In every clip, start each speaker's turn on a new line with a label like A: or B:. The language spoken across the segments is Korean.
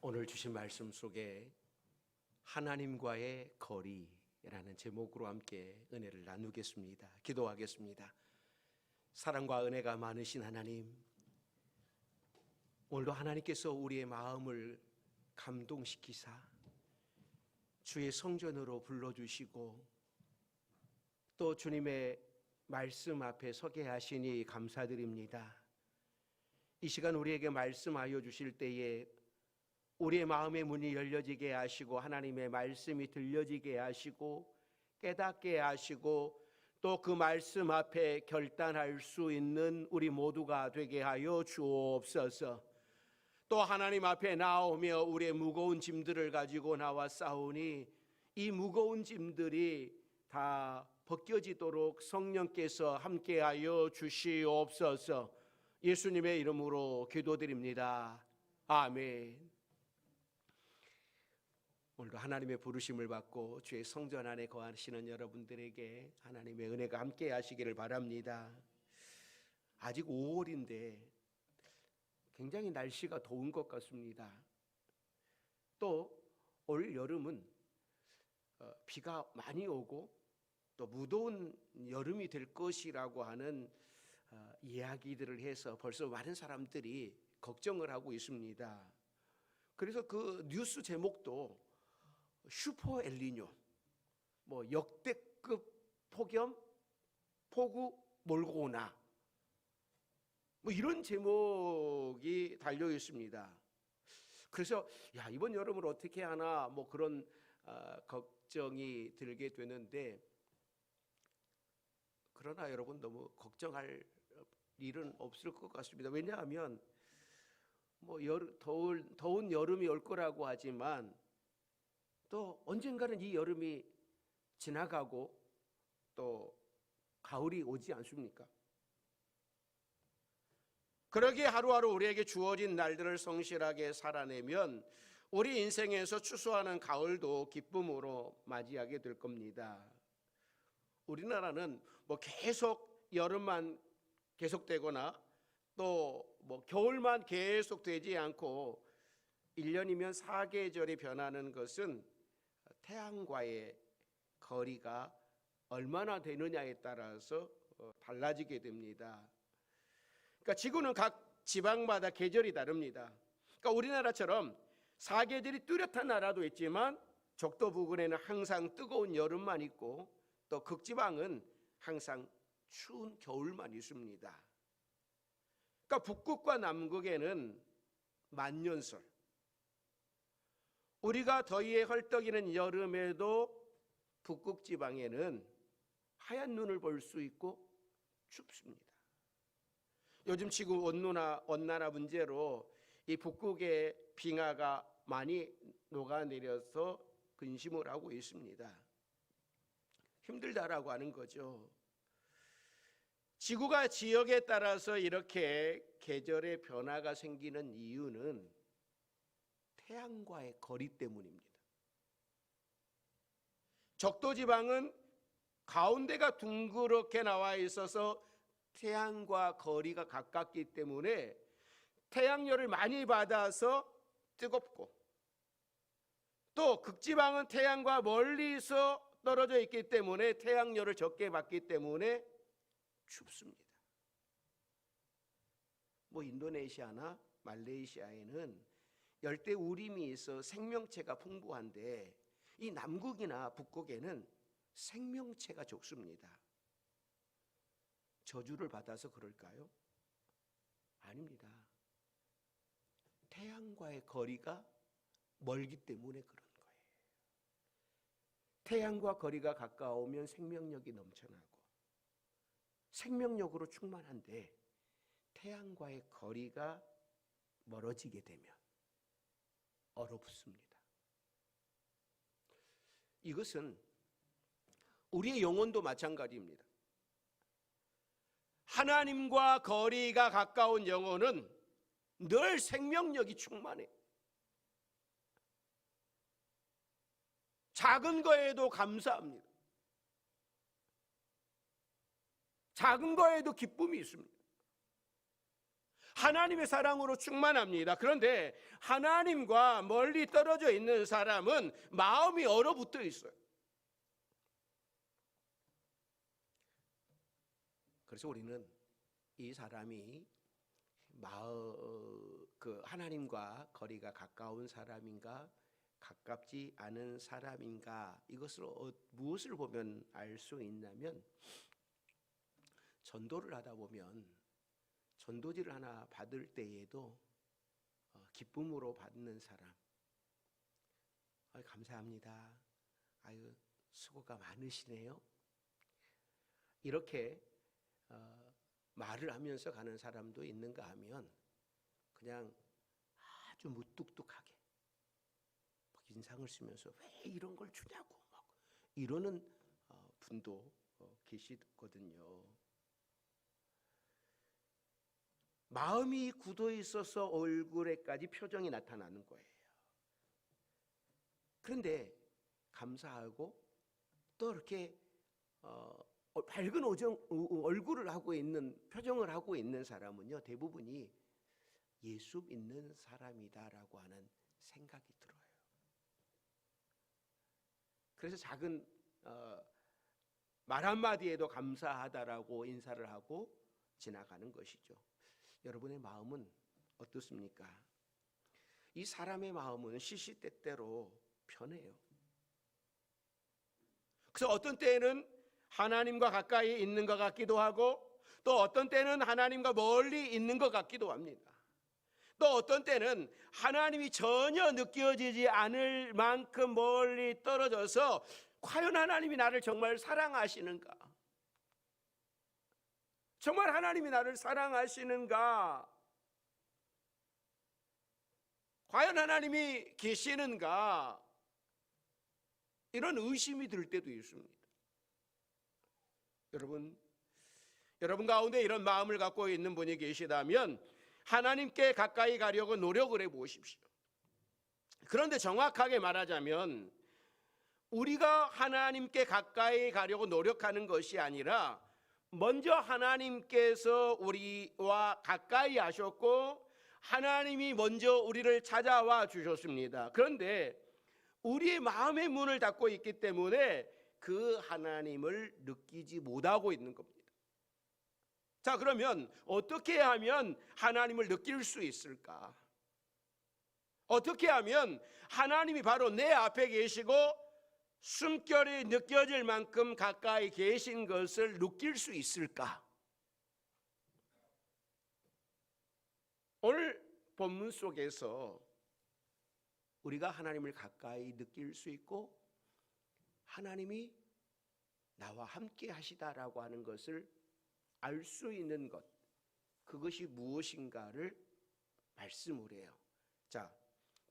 A: 오늘 주신 말씀 속에 하나님과의 거리라는 제목으로 함께 은혜를 나누겠습니다. 기도하겠습니다. 사랑과 은혜가 많으신 하나님, 오늘도 하나님께서 우리의 마음을 감동시키사 주의 성전으로 불러주시고 또 주님의 말씀 앞에 서게 하시니 감사드립니다. 이 시간 우리에게 말씀하여 주실 때에 우리의 마음의 문이 열려지게 하시고 하나님의 말씀이 들려지게 하시고 깨닫게 하시고 또 그 말씀 앞에 결단할 수 있는 우리 모두가 되게 하여 주옵소서. 또 하나님 앞에 나오며 우리의 무거운 짐들을 가지고 나와 싸우니 이 무거운 짐들이 다 벗겨지도록 성령께서 함께하여 주시옵소서. 예수님의 이름으로 기도드립니다. 아멘. 오늘도 하나님의 부르심을 받고 주의 성전 안에 거하시는 여러분들에게 하나님의 은혜가 함께 하시기를 바랍니다. 아직 5월인데 굉장히 날씨가 더운 것 같습니다. 또 올 여름은 비가 많이 오고 또 무더운 여름이 될 것이라고 하는 이야기들을 해서 벌써 많은 사람들이 걱정을 하고 있습니다. 그래서 그 뉴스 제목도 슈퍼 엘니뇨, 역대급 폭염, 폭우 몰고 오나, 이런 제목이 달려 있습니다. 그래서 이번 여름을 어떻게 하나 그런 걱정이 들게 되는데, 그러나 여러분 너무 걱정할 일은 없을 것 같습니다. 왜냐하면 더운 여름이 올 거라고 하지만 또 언젠가는 이 여름이 지나가고 또 가을이 오지 않습니까? 그러기에 하루하루 우리에게 주어진 날들을 성실하게 살아내면 우리 인생에서 추수하는 가을도 기쁨으로 맞이하게 될 겁니다. 우리나라는 계속 여름만 계속되거나 또 겨울만 계속 되지 않고 1년이면 4계절이 변하는 것은 태양과의 거리가 얼마나 되느냐에 따라서 달라지게 됩니다. 그러니까 지구는 각 지방마다 계절이 다릅니다. 그러니까 우리나라처럼 4계절이 뚜렷한 나라도 있지만 적도 부근에는 항상 뜨거운 여름만 있고 또 극지방은 항상 추운 겨울만 있습니다. 그러니까 북극과 남극에는 만년설, 우리가 더위에 헐떡이는 여름에도 북극 지방에는 하얀 눈을 볼 수 있고 춥습니다. 요즘 지구 온난화 문제로 이 북극의 빙하가 많이 녹아내려서 근심을 하고 있습니다. 힘들다라고 하는 거죠. 지구가 지역에 따라서 이렇게 계절의 변화가 생기는 이유는 태양과의 거리 때문입니다. 적도지방은 가운데가 둥그렇게 나와 있어서 태양과 거리가 가깝기 때문에 태양열을 많이 받아서 뜨겁고, 또 극지방은 태양과 멀리서 떨어져 있기 때문에 태양열을 적게 받기 때문에 춥습니다. 인도네시아나 말레이시아에는 열대 우림이 있어 생명체가 풍부한데 이 남극이나 북극에는 생명체가 적습니다. 저주를 받아서 그럴까요? 아닙니다. 태양과의 거리가 멀기 때문에 그런 거예요. 태양과 거리가 가까우면 생명력이 넘쳐나고 생명력으로 충만한데 태양과의 거리가 멀어지게 되면 얼어붙습니다. 이것은 우리의 영혼도 마찬가지입니다. 하나님과 거리가 가까운 영혼은 늘 생명력이 충만해. 작은 거에도 감사합니다. 작은 거에도 기쁨이 있습니다. 하나님의 사랑으로 충만합니다. 그런데 하나님과 멀리 떨어져 있는 사람은 마음이 얼어붙어 있어요. 그래서 우리는 이 사람이 하나님과 거리가 가까운 사람인가 가깝지 않은 사람인가, 이것을 무엇을 보면 알 수 있냐면, 전도를 하다 보면 전도지를 하나 받을 때에도 기쁨으로 받는 사람, 감사합니다, 아유 수고가 많으시네요, 이렇게 말을 하면서 가는 사람도 있는가 하면 그냥 아주 무뚝뚝하게 인상을 쓰면서 왜 이런 걸 주냐고 막 이러는 분도 계시거든요. 마음이 굳어 있어서 얼굴에까지 표정이 나타나는 거예요. 그런데 감사하고 또 이렇게 밝은 얼굴을 하고 있는, 표정을 하고 있는 사람은요, 대부분이 예수 믿는 사람이다라고 하는 생각이 들어요. 그래서 작은 말 한마디에도 감사하다라고 인사를 하고 지나가는 것이죠. 여러분의 마음은 어떻습니까? 이 사람의 마음은 시시때때로 변해요. 그래서 어떤 때에는 하나님과 가까이 있는 것 같기도 하고, 또 어떤 때는 하나님과 멀리 있는 것 같기도 합니다. 또 어떤 때는 하나님이 전혀 느껴지지 않을 만큼 멀리 떨어져서 과연 하나님이 나를 정말 사랑하시는가? 정말 하나님이 나를 사랑하시는가? 과연 하나님이 계시는가? 이런 의심이 들 때도 있습니다. 여러분 가운데 이런 마음을 갖고 있는 분이 계시다면 하나님께 가까이 가려고 노력을 해보십시오. 그런데 정확하게 말하자면 우리가 하나님께 가까이 가려고 노력하는 것이 아니라 먼저 하나님께서 우리와 가까이 하셨고 하나님이 먼저 우리를 찾아와 주셨습니다. 그런데 우리의 마음의 문을 닫고 있기 때문에 그 하나님을 느끼지 못하고 있는 겁니다. 자, 그러면 어떻게 하면 하나님을 느낄 수 있을까? 어떻게 하면 하나님이 바로 내 앞에 계시고 숨결이 느껴질 만큼 가까이 계신 것을 느낄 수 있을까? 오늘 본문 속에서 우리가 하나님을 가까이 느낄 수 있고 하나님이 나와 함께 하시다라고 하는 것을 알 수 있는 것, 그것이 무엇인가를 말씀을 해요. 자,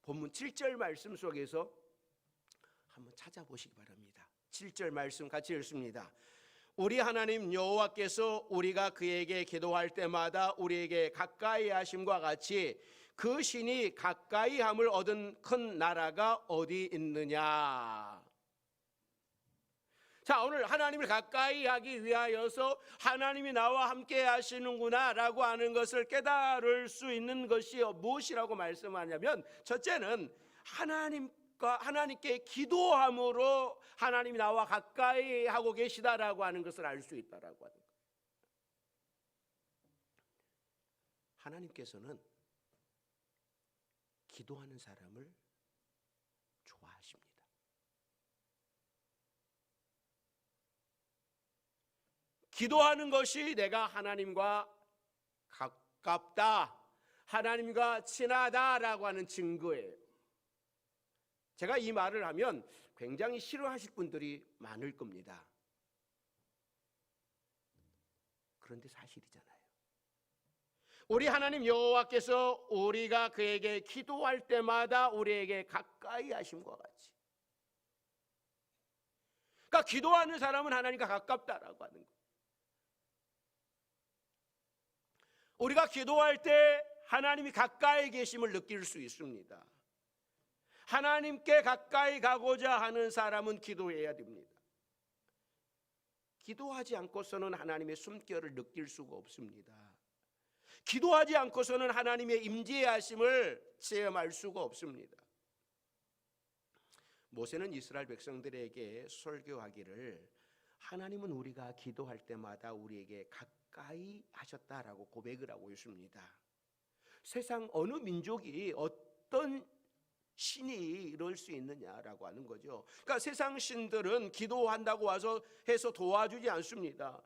A: 본문 7절 말씀 속에서 한번 찾아보시기 바랍니다. 7절 말씀 같이 읽습니다. 우리 하나님 여호와께서 우리가 그에게 기도할 때마다 우리에게 가까이 하심과 같이 그 신이 가까이 함을 얻은 큰 나라가 어디 있느냐. 자, 오늘 하나님을 가까이 하기 위하여서 하나님이 나와 함께 하시는구나 라고 하는 것을 깨달을 수 있는 것이 무엇이라고 말씀하냐면, 첫째는 하나님께 기도함으로 하나님이 나와 가까이 하고 계시다라고 하는 것을 알 수 있다라고 하는 거예요. 하나님께서는 기도하는 사람을 좋아하십니다. 기도하는 것이 내가 하나님과 가깝다, 하나님과 친하다라고 하는 증거예요. 제가 이 말을 하면 굉장히 싫어하실 분들이 많을 겁니다. 그런데 사실이잖아요. 우리 하나님 여호와께서 우리가 그에게 기도할 때마다 우리에게 가까이 하심과 같이, 그러니까 기도하는 사람은 하나님과 가깝다라고 하는 거예요. 우리가 기도할 때 하나님이 가까이 계심을 느낄 수 있습니다. 하나님께 가까이 가고자 하는 사람은 기도해야 됩니다. 기도하지 않고서는 하나님의 숨결을 느낄 수가 없습니다. 기도하지 않고서는 하나님의 임재하심을 체험할 수가 없습니다. 모세는 이스라엘 백성들에게 설교하기를 하나님은 우리가 기도할 때마다 우리에게 가까이 하셨다라고 고백을 하고 있습니다. 세상 어느 민족이 어떤 신이 이럴 수 있느냐라고 하는 거죠. 그러니까 세상 신들은 기도한다고 와서 해서 도와주지 않습니다.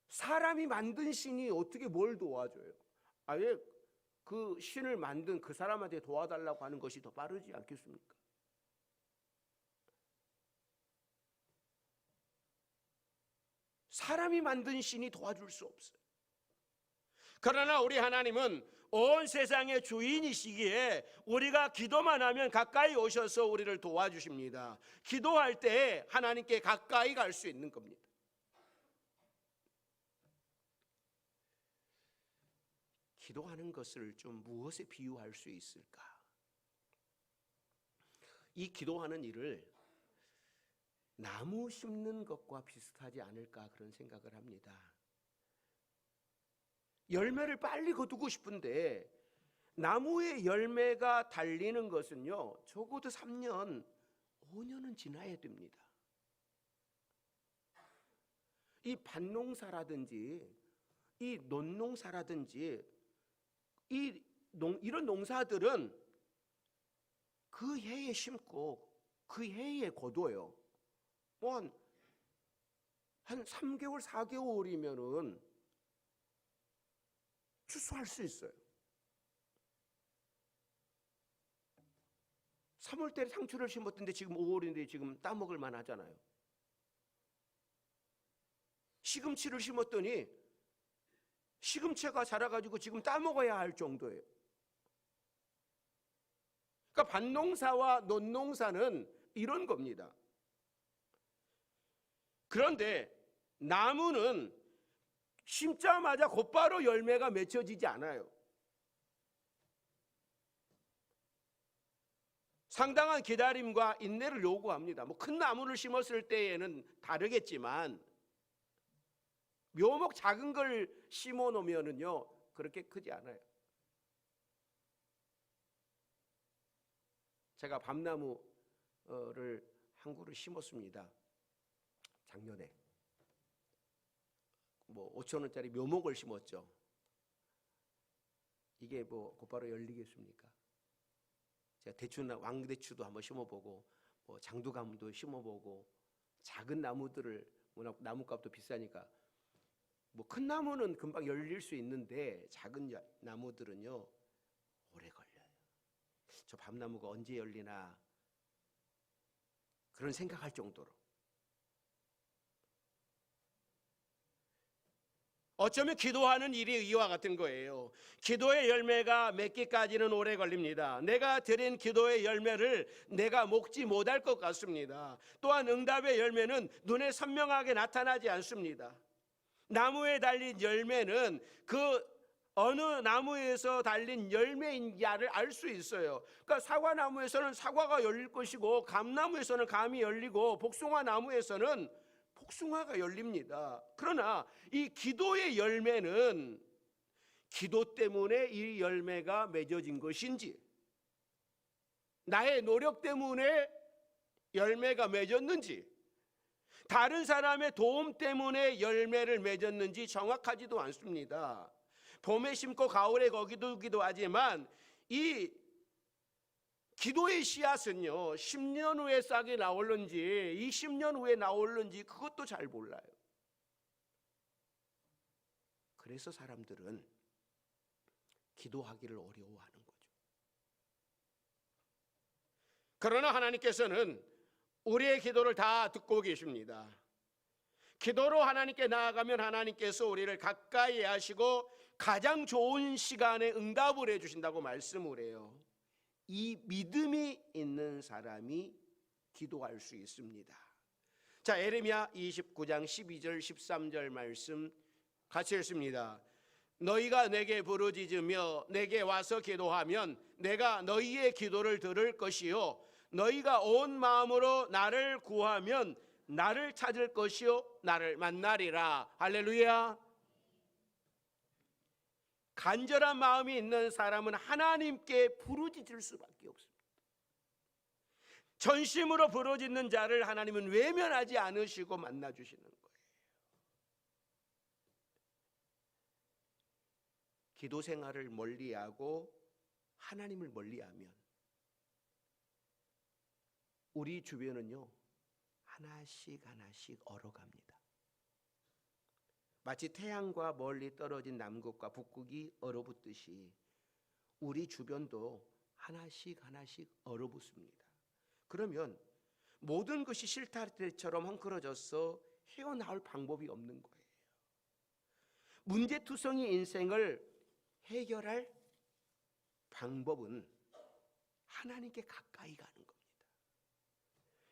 A: 사람이 만든 신이 어떻게 뭘 도와줘요? 아예 그 신을 만든 그 사람한테 도와달라고 하는 것이 더 빠르지 않겠습니까? 사람이 만든 신이 도와줄 수 없어요. 그러나 우리 하나님은 온 세상의 주인이시기에 우리가 기도만 하면 가까이 오셔서 우리를 도와주십니다. 기도할 때 하나님께 가까이 갈 수 있는 겁니다. 기도하는 것을 좀 무엇에 비유할 수 있을까? 이 기도하는 일을 나무 심는 것과 비슷하지 않을까 그런 생각을 합니다. 열매를 빨리 거두고 싶은데 나무에 열매가 달리는 것은요, 적어도 3년, 5년은 지나야 됩니다. 이 밭농사라든지 이 논농사라든지 이런 농사들은 그 해에 심고 그 해에 거둬요. 뭐 한 3개월, 4개월이면은 추수할 수 있어요. 3월달에 상추를 심었던데 지금 5월인데 지금 따먹을 만하잖아요. 시금치를 심었더니 시금치가 자라가지고 지금 따먹어야 할 정도예요. 그러니까 밭농사와 논농사는 이런 겁니다. 그런데 나무는 심자마자 곧바로 열매가 맺혀지지 않아요. 상당한 기다림과 인내를 요구합니다. 뭐 큰 나무를 심었을 때에는 다르겠지만 묘목 작은 걸 심어 놓으면은요 그렇게 크지 않아요. 제가 밤나무를 한 그루 심었습니다. 작년에. 뭐 5,000원짜리 묘목을 심었죠. 이게 뭐 곧바로 열리겠습니까? 제가 대추나 왕대추도 한번 심어보고 뭐 장두감도 심어보고 작은 나무들을 워낙 나무값도 비싸니까 뭐 큰 나무는 금방 열릴 수 있는데 작은 나무들은요 오래 걸려요. 저 밤나무가 언제 열리나 그런 생각할 정도로. 어쩌면 기도하는 일이 이와 같은 거예요. 기도의 열매가 맺기까지는 오래 걸립니다. 내가 드린 기도의 열매를 내가 먹지 못할 것 같습니다. 또한 응답의 열매는 눈에 선명하게 나타나지 않습니다. 나무에 달린 열매는 그 어느 나무에서 달린 열매인지를 알 수 있어요. 그러니까 사과나무에서는 사과가 열릴 것이고 감나무에서는 감이 열리고 복숭아나무에서는 복숭아가 열립니다. 그러나 이 기도의 열매는 기도 때문에 이 열매가 맺어진 것인지 나의 노력 때문에 열매가 맺었는지 다른 사람의 도움 때문에 열매를 맺었는지 정확하지도 않습니다. 봄에 심고 가을에 거기두기도 하지만 이 기도의 씨앗은요 10년 후에 싹이 나올는지 20년 후에 나올는지 그것도 잘 몰라요. 그래서 사람들은 기도하기를 어려워하는 거죠. 그러나 하나님께서는 우리의 기도를 다 듣고 계십니다. 기도로 하나님께 나아가면 하나님께서 우리를 가까이 하시고 가장 좋은 시간에 응답을 해주신다고 말씀을 해요. 이 믿음이 있는 사람이 기도할 수 있습니다. 자, 에레미야 29장 12절 13절 말씀 같이 읽습니다. 너희가 내게 부르짖으며 내게 와서 기도하면 내가 너희의 기도를 들을 것이요 너희가 온 마음으로 나를 구하면 나를 찾을 것이요 나를 만나리라. 할렐루야. 간절한 마음이 있는 사람은 하나님께 부르짖을 수밖에 없습니다. 전심으로 부르짖는 자를 하나님은 외면하지 않으시고 만나주시는 거예요. 기도 생활을 멀리하고 하나님을 멀리하면 우리 주변은요 하나씩 하나씩 얼어갑니다. 마치 태양과 멀리 떨어진 남극과 북극이 얼어붙듯이 우리 주변도 하나씩 하나씩 얼어붙습니다. 그러면 모든 것이 실타래처럼 헝클어져서 헤어나올 방법이 없는 거예요. 문제투성이 인생을 해결할 방법은 하나님께 가까이 가는 겁니다.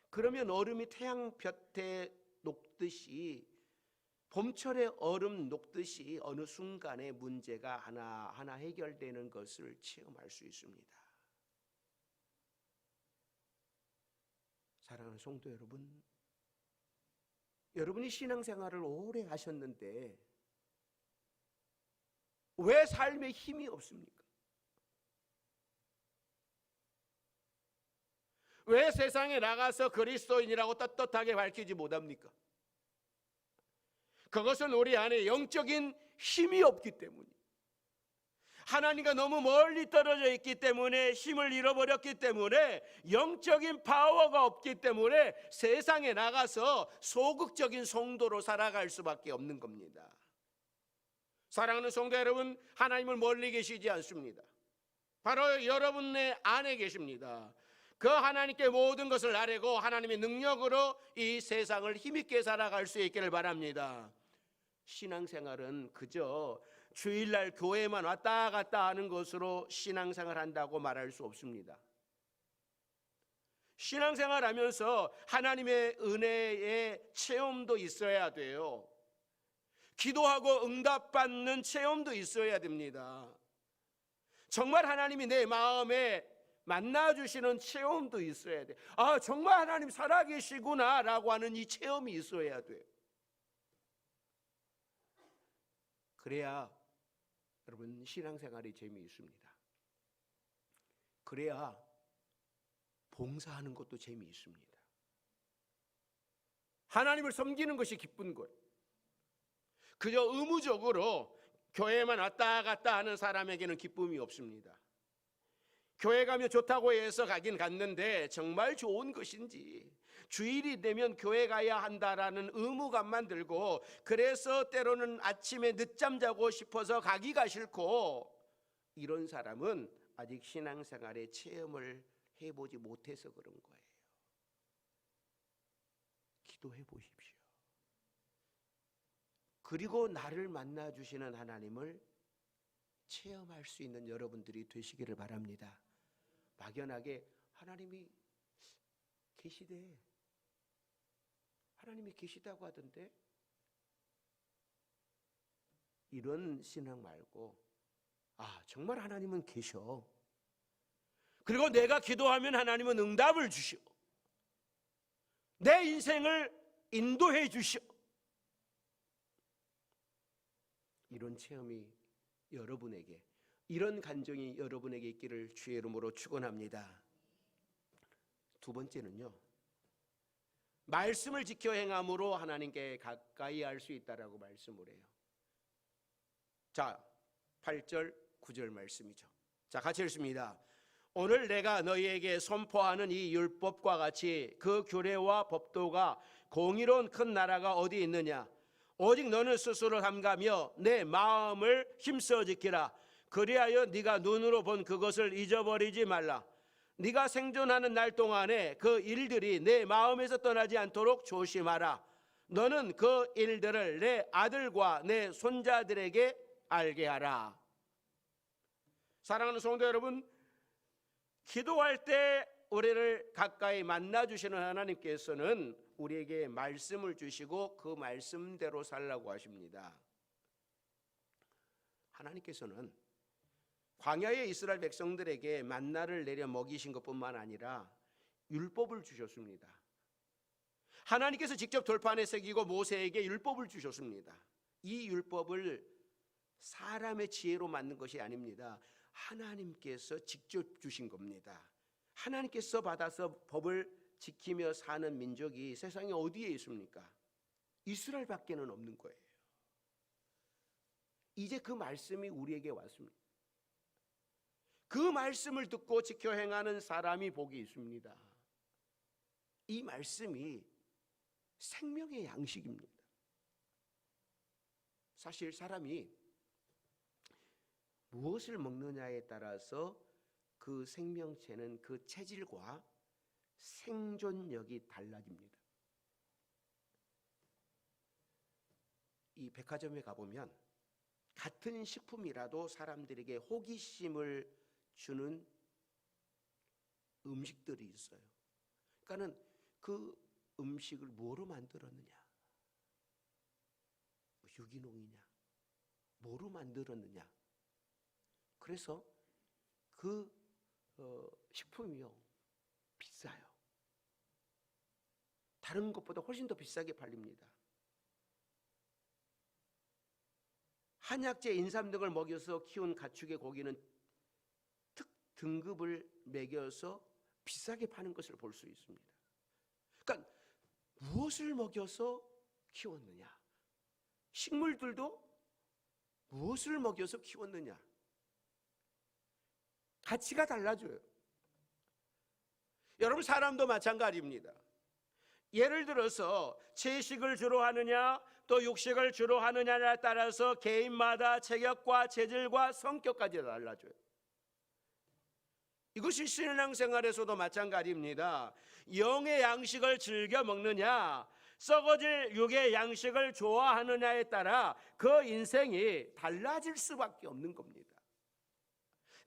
A: 그러면 얼음이 태양 볕에 녹듯이 봄철에 얼음 녹듯이 어느 순간에 문제가 하나하나 해결되는 것을 체험할 수 있습니다. 사랑하는 성도 여러분, 여러분이 신앙생활을 오래 하셨는데 왜 삶에 힘이 없습니까? 왜 세상에 나가서 그리스도인이라고 떳떳하게 밝히지 못합니까? 그것은 우리 안에 영적인 힘이 없기 때문이에요. 하나님과 너무 멀리 떨어져 있기 때문에, 힘을 잃어버렸기 때문에, 영적인 파워가 없기 때문에 세상에 나가서 소극적인 성도로 살아갈 수밖에 없는 겁니다. 사랑하는 성도 여러분, 하나님을 멀리 계시지 않습니다. 바로 여러분의 안에 계십니다. 그 하나님께 모든 것을 아뢰고 하나님의 능력으로 이 세상을 힘있게 살아갈 수 있기를 바랍니다. 신앙생활은 그저 주일날 교회만 왔다 갔다 하는 것으로 신앙생활 한다고 말할 수 없습니다. 신앙생활 하면서 하나님의 은혜의 체험도 있어야 돼요. 기도하고 응답받는 체험도 있어야 됩니다. 정말 하나님이 내 마음에 만나주시는 체험도 있어야 돼요. 아, 정말 하나님 살아계시구나 라고 하는 이 체험이 있어야 돼요. 그래야 여러분 신앙생활이 재미있습니다. 그래야 봉사하는 것도 재미있습니다. 하나님을 섬기는 것이 기쁜 거예요. 그저 의무적으로 교회만 왔다 갔다 하는 사람에게는 기쁨이 없습니다. 교회 가면 좋다고 해서 가긴 갔는데 정말 좋은 것인지, 주일이 되면 교회 가야 한다라는 의무감만 들고, 그래서 때로는 아침에 늦잠 자고 싶어서 가기가 싫고, 이런 사람은 아직 신앙생활의 체험을 해보지 못해서 그런 거예요. 기도해 보십시오. 그리고 나를 만나주시는 하나님을 체험할 수 있는 여러분들이 되시기를 바랍니다. 막연하게 하나님이 계시대, 하나님이 계시다고 하던데, 이런 신앙 말고, 아, 정말 하나님은 계셔. 그리고 내가 기도하면 하나님은 응답을 주시오. 내 인생을 인도해 주시오. 이런 체험이 여러분에게, 이런 간정이 여러분에게 있기를 주의 이름으로 축원합니다. 두 번째는요, 말씀을 지켜 행함으로 하나님께 가까이 할 수 있다라고 말씀을 해요. 자, 8절 9절 말씀이죠. 자, 같이 읽습니다. 오늘 내가 너희에게 선포하는 이 율법과 같이 그 규례와 법도가 공의로운 큰 나라가 어디 있느냐? 오직 너는 스스로 삼가며 내 마음을 힘써 지키라. 그리하여 네가 눈으로 본 그것을 잊어버리지 말라. 네가 생존하는 날 동안에 그 일들이 내 마음에서 떠나지 않도록 조심하라. 너는 그 일들을 내 아들과 내 손자들에게 알게 하라. 사랑하는 성도 여러분, 기도할 때 우리를 가까이 만나주시는 하나님께서는 우리에게 말씀을 주시고 그 말씀대로 살라고 하십니다. 하나님께서는 광야의 이스라엘 백성들에게 만나를 내려 먹이신 것뿐만 아니라 율법을 주셨습니다. 하나님께서 직접 돌판에 새기고 모세에게 율법을 주셨습니다. 이 율법을 사람의 지혜로 만든 것이 아닙니다. 하나님께서 직접 주신 겁니다. 하나님께서 받아서 법을 지키며 사는 민족이 세상에 어디에 있습니까? 이스라엘밖에는 없는 거예요. 이제 그 말씀이 우리에게 왔습니다. 그 말씀을 듣고 지켜 행하는 사람이 복이 있습니다. 이 말씀이 생명의 양식입니다. 사실 사람이 무엇을 먹느냐에 따라서 그 생명체는 그 체질과 생존력이 달라집니다. 이 백화점에 가보면 같은 식품이라도 사람들에게 호기심을 주는 음식들이 있어요. 그러니까는 그 음식을 뭐로 만들었느냐, 유기농이냐, 뭐로 만들었느냐. 그래서 그 식품이요 비싸요. 다른 것보다 훨씬 더 비싸게 팔립니다. 한약재, 인삼 등을 먹여서 키운 가축의 고기는 등급을 매겨서 비싸게 파는 것을 볼 수 있습니다. 그러니까 무엇을 먹여서 키웠느냐, 식물들도 무엇을 먹여서 키웠느냐, 가치가 달라져요. 여러분, 사람도 마찬가지입니다. 예를 들어서 채식을 주로 하느냐 또 육식을 주로 하느냐에 따라서 개인마다 체격과 체질과 성격까지 달라져요. 이것이 신앙생활에서도 마찬가지입니다. 영의 양식을 즐겨 먹느냐 썩어질 육의 양식을 좋아하느냐에 따라 그 인생이 달라질 수밖에 없는 겁니다.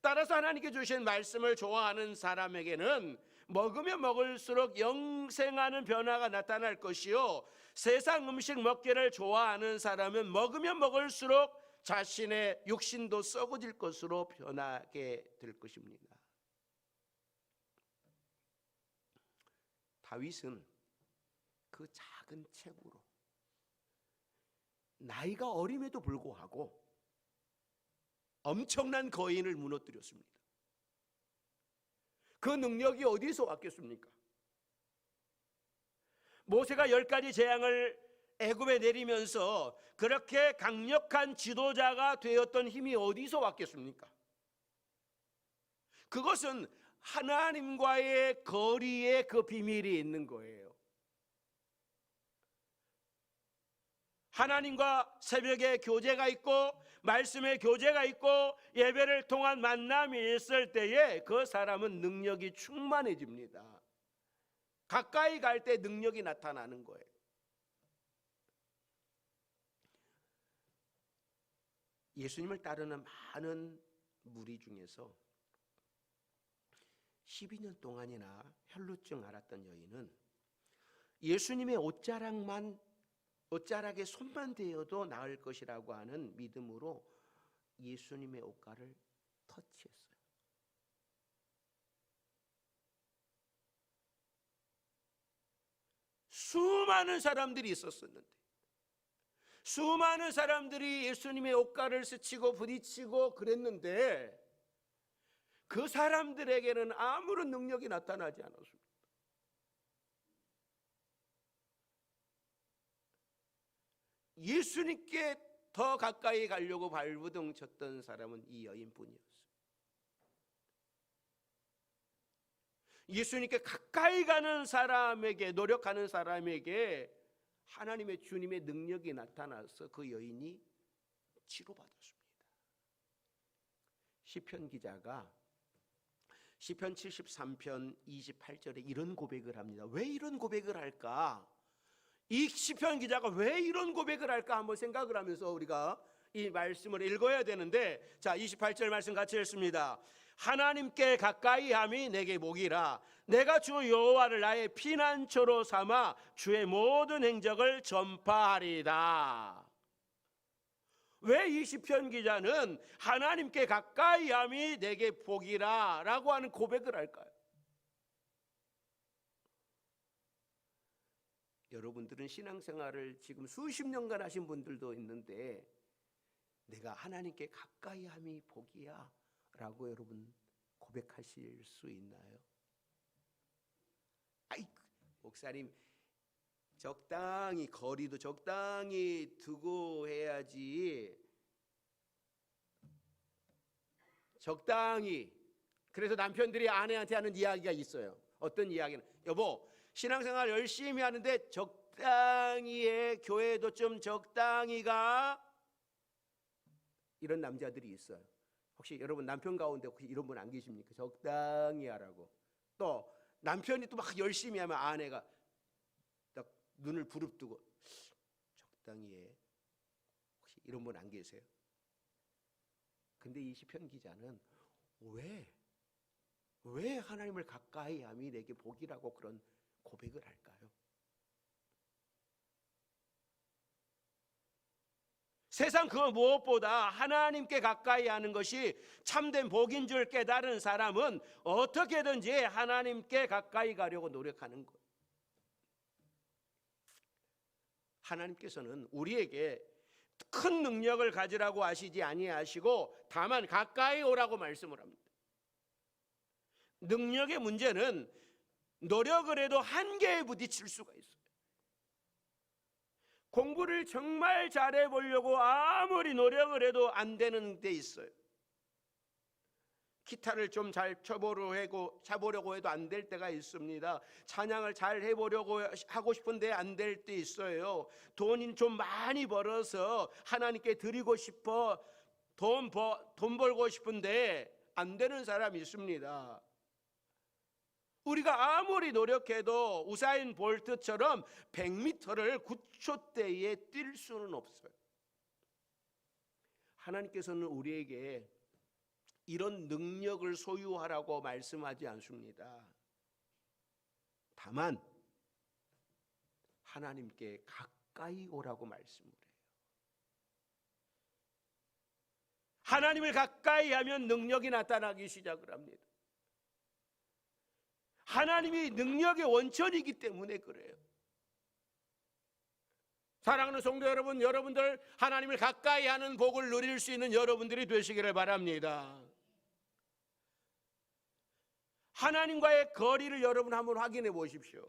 A: 따라서 하나님께 주신 말씀을 좋아하는 사람에게는 먹으면 먹을수록 영생하는 변화가 나타날 것이요, 세상 음식 먹기를 좋아하는 사람은 먹으면 먹을수록 자신의 육신도 썩어질 것으로 변하게 될 것입니다. 다윗은 그 작은 책으로 나이가 어림에도 불구하고 엄청난 거인을 무너뜨렸습니다. 그 능력이 어디서 왔겠습니까? 모세가 10가지 재앙을 애굽에 내리면서 그렇게 강력한 지도자가 되었던 힘이 어디서 왔겠습니까? 그것은 하나님과의 거리에 그 비밀이 있는 거예요. 하나님과 새벽에 교제가 있고 말씀의 교제가 있고 예배를 통한 만남이 있을 때에 그 사람은 능력이 충만해집니다. 가까이 갈 때 능력이 나타나는 거예요. 예수님을 따르는 많은 무리 중에서 12년 동안이나 혈루증 앓았던 여인은 예수님의 옷자락에 손만 대어도 나을 것이라고 하는 믿음으로 예수님의 옷가를 터치했어요. 수많은 사람들이 있었었는데, 수많은 사람들이 예수님의 옷가를 스치고 부딪히고 그랬는데 그 사람들에게는 아무런 능력이 나타나지 않았습니다. 예수님께 더 가까이 가려고 발부둥 쳤던 사람은 이 여인뿐이었어요. 예수님께 가까이 가는 사람에게, 노력하는 사람에게 하나님의 주님의 능력이 나타나서 그 여인이 치료받았습니다. 시편 기자가 시편 73편 28절에 이런 고백을 합니다. 왜 이런 고백을 할까? 이 시편 기자가 왜 이런 고백을 할까 한번 생각을 하면서 우리가 이 말씀을 읽어야 되는데, 자, 28절 말씀 같이 읽습니다. 하나님께 가까이 함이 내게 복이라. 내가 주 여호와를 나의 피난처로 삼아 주의 모든 행적을 전파하리다. 왜 이 시편 기자는 하나님께 가까이 함이 내게 복이라 라고 하는 고백을 할까요? 여러분들은 신앙생활을 지금 수십 년간 하신 분들도 있는데 내가 하나님께 가까이 함이 복이야 라고 여러분 고백하실 수 있나요? 아이, 목사님 적당히 거리도 적당히 두고 해야지. 적당히. 그래서 남편들이 아내한테 하는 이야기가 있어요. 어떤 이야기는, 여보 신앙생활 열심히 하는데 적당히 해, 교회도 좀 적당히 가. 이런 남자들이 있어요. 혹시 여러분 남편 가운데 혹시 이런 분 안 계십니까? 적당히 하라고. 또 남편이 또 막 열심히 하면 아내가 딱 눈을 부릅뜨고 적당히 해. 혹시 이런 분 안 계세요? 근데 이 시편 기자는 왜 하나님을 가까이 함이 내게 복이라고 그런 고백을 할까요? 세상 그 무엇보다 하나님께 가까이 하는 것이 참된 복인 줄 깨달은 사람은 어떻게든지 하나님께 가까이 가려고 노력하는 것. 하나님께서는 우리에게 큰 능력을 가지라고 하시지 아니하시고 다만 가까이 오라고 말씀을 합니다. 능력의 문제는 노력을 해도 한계에 부딪힐 수가 있어요. 공부를 정말 잘해 보려고 아무리 노력을 해도 안 되는 데 있어요. 기타를 좀 잘 쳐보려고 해도 안 될 때가 있습니다. 찬양을 잘 해보려고 하고 싶은데 안 될 때 있어요. 돈이 좀 많이 벌어서 하나님께 드리고 싶어 돈 벌고 싶은데 안 되는 사람이 있습니다. 우리가 아무리 노력해도 우사인 볼트처럼 100m를 9초대에 뛸 수는 없어요. 하나님께서는 우리에게 이런 능력을 소유하라고 말씀하지 않습니다. 다만 하나님께 가까이 오라고 말씀을 해요. 하나님을 가까이 하면 능력이 나타나기 시작을 합니다. 하나님이 능력의 원천이기 때문에 그래요. 사랑하는 성도 여러분, 여러분들 하나님을 가까이 하는 복을 누릴 수 있는 여러분들이 되시기를 바랍니다. 하나님과의 거리를 여러분 한번 확인해 보십시오.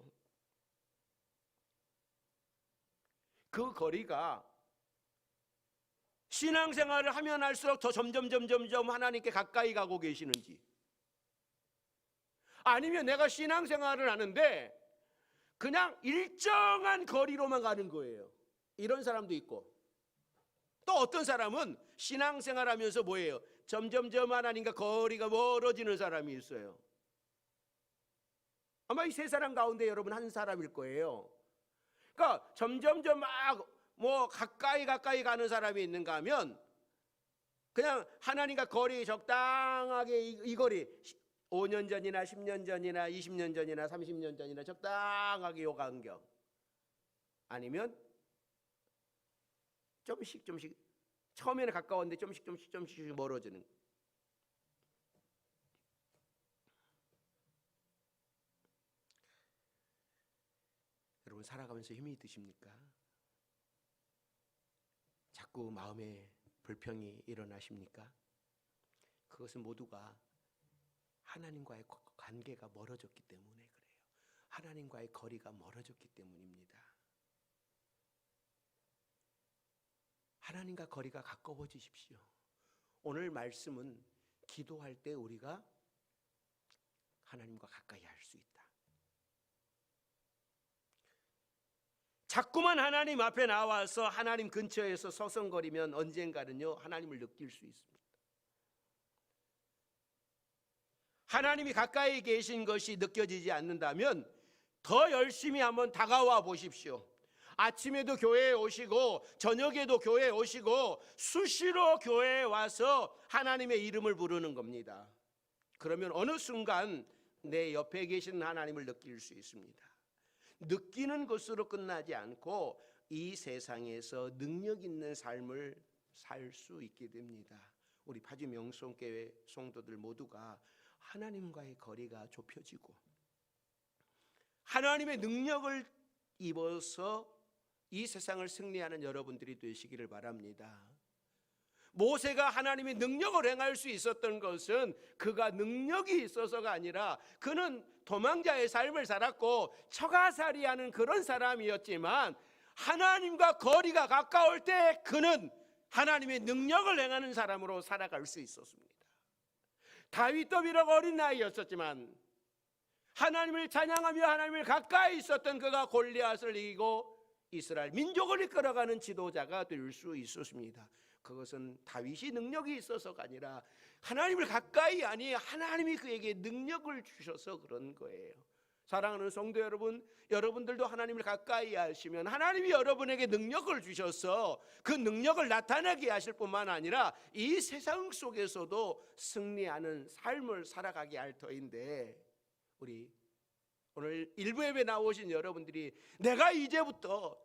A: 그 거리가 신앙생활을 하면 할수록 더 점점 하나님께 가까이 가고 계시는지, 아니면 내가 신앙생활을 하는데 그냥 일정한 거리로만 가는 거예요. 이런 사람도 있고, 또 어떤 사람은 신앙생활하면서 뭐예요? 점점 하나님과 거리가 멀어지는 사람이 있어요. 아마 이 세 사람 가운데 여러분 한 사람일 거예요. 그러니까 점점 막 가까이 가는 사람이 있는가 하면 그냥 하나님과 거리 적당하게 이 거리 5년 전이나 10년 전이나 20년 전이나 30년 전이나 적당하게 요 간격, 아니면 조금씩 처음에는 가까웠는데 조금씩 멀어지는. 여러분 살아가면서 힘이 드십니까? 자꾸 마음에 불평이 일어나십니까? 그것은 모두가 하나님과의 관계가 멀어졌기 때문에 그래요. 하나님과의 거리가 멀어졌기 때문입니다. 하나님과 거리가 가까워지십시오. 오늘 말씀은 기도할 때 우리가 하나님과 가까이 할 수 있다. 자꾸만 하나님 앞에 나와서 하나님 근처에서 서성거리면 언젠가는요 하나님을 느낄 수 있습니다. 하나님이 가까이 계신 것이 느껴지지 않는다면 더 열심히 한번 다가와 보십시오. 아침에도 교회에 오시고 저녁에도 교회에 오시고 수시로 교회에 와서 하나님의 이름을 부르는 겁니다. 그러면 어느 순간 내 옆에 계신 하나님을 느낄 수 있습니다. 느끼는 것으로 끝나지 않고 이 세상에서 능력 있는 삶을 살 수 있게 됩니다. 우리 파주 명성교회 성도들 모두가 하나님과의 거리가 좁혀지고 하나님의 능력을 입어서 이 세상을 승리하는 여러분들이 되시기를 바랍니다. 모세가 하나님의 능력을 행할 수 있었던 것은 그가 능력이 있어서가 아니라 그는 도망자의 삶을 살았고 처가살이하는 그런 사람이었지만 하나님과 거리가 가까울 때 그는 하나님의 능력을 행하는 사람으로 살아갈 수 있었습니다. 다윗도 비록 어린 나이였었지만 하나님을 찬양하며 하나님을 가까이 있었던 그가 골리앗을 이기고 이스라엘 민족을 이끌어가는 지도자가 될 수 있었습니다. 그것은 다윗이 능력이 있어서가 아니라 하나님을 가까이 하니 하나님이 그에게 능력을 주셔서 그런 거예요. 사랑하는 성도 여러분, 여러분들도 하나님을 가까이 하시면 하나님이 여러분에게 능력을 주셔서 그 능력을 나타나게 하실 뿐만 아니라 이 세상 속에서도 승리하는 삶을 살아가게 할 터인데, 우리 오늘 일부 예배 나오신 여러분들이 내가 이제부터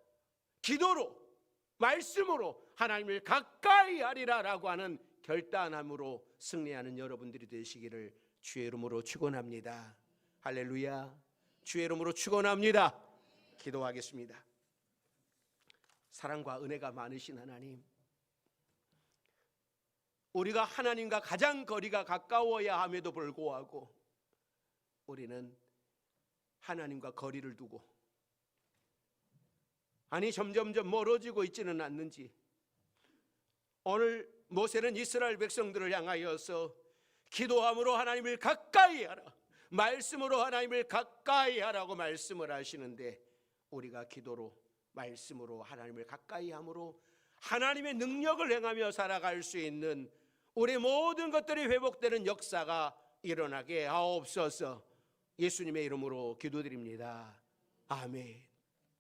A: 기도로 말씀으로 하나님을 가까이 하리라 라고 하는 결단함으로 승리하는 여러분들이 되시기를 주의 이름으로 축원합니다. 할렐루야. 주의 이름으로 축원합니다. 기도하겠습니다. 사랑과 은혜가 많으신 하나님, 우리가 하나님과 가장 거리가 가까워야 함에도 불구하고 우리는 하나님과 거리를 두고 점점점 멀어지고 있지는 않는지, 오늘 모세는 이스라엘 백성들을 향하여서 기도함으로 하나님을 가까이 하라, 말씀으로 하나님을 가까이 하라고 말씀을 하시는데, 우리가 기도로 말씀으로 하나님을 가까이 함으로 하나님의 능력을 행하며 살아갈 수 있는 우리 모든 것들이 회복되는 역사가 일어나게 하옵소서. 예수님의 이름으로 기도드립니다. 아멘.